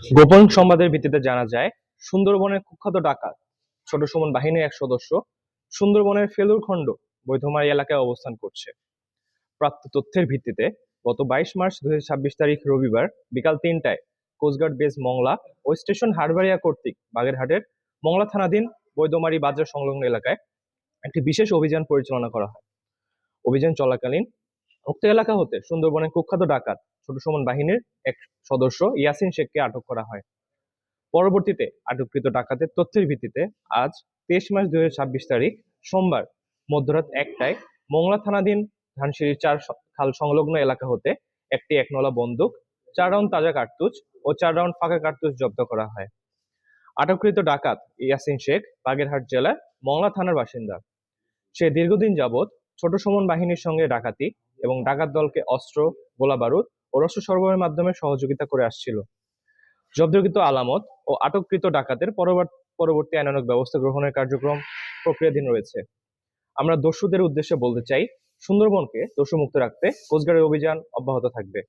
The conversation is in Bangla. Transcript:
গোপন সংবাদের ভিত্তিতে জানা যায়, সুন্দরবনের কুখ্যাত ডাকাত ছোট সুমন বাহিনীর এক সদস্য সুন্দরবনের ফেলুরখণ্ড বৈধমারী এলাকায় অবস্থান করছে। প্রাপ্ত তথ্যের ভিত্তিতে গত 22 মার্চ 2026 তারিখ রবিবার বিকাল 3টায় কোস্টগার্ড বেস মংলা ও স্টেশন হারবারিয়া কর্তৃক বাগেরহাটের মংলা থানাধীন বৈধমারী বাজার সংলগ্ন এলাকায় একটি বিশেষ অভিযান পরিচালনা করা হয়। অভিযান চলাকালীন উক্ত এলাকা হতে সুন্দরবনের কুখ্যাত ডাকাত ছোট সুমন বাহিনীর এক সদস্য ইয়াসিন শেখকে আটক করা হয়। পরবর্তীতে আটককৃত ডাকাতের তথ্যের ভিত্তিতে আজ 23 মার্চ 2026 তারিখ সোমবার মধ্যরাত 1টায় মোংলা থানাধীন ধানসিঁড়ির 4 খাল সংলগ্ন এলাকা হতে একটি একনলা বন্দুক, 4 রাউন্ড তাজা কার্তুজ ও 4 রাউন্ড ফাঁকা কার্তুজ জব্দ করা হয়। আটককৃত ডাকাত ইয়াসিন শেখ বাগেরহাট জেলার মংলা থানার বাসিন্দা। সে দীর্ঘদিন যাবৎ ছোট সুমন বাহিনীর সঙ্গে ডাকাতি এবং ডাকাত দলকে অস্ত্র, গোলাবারুদ ও রসদ সরবরাহের মাধ্যমে সহযোগিতা করে আসছিল। জব্দকৃত আলামত ও আটককৃত ডাকাতের পরবর্তী আইনানুগ ব্যবস্থা গ্রহণের কার্যক্রম প্রক্রিয়াধীন রয়েছে। আমরা দস্যুদের উদ্দেশ্যে বলতে চাই, সুন্দরবনকে দস্যুমুক্ত রাখতে কোস্টগার্ডের অভিযান অব্যাহত থাকবে।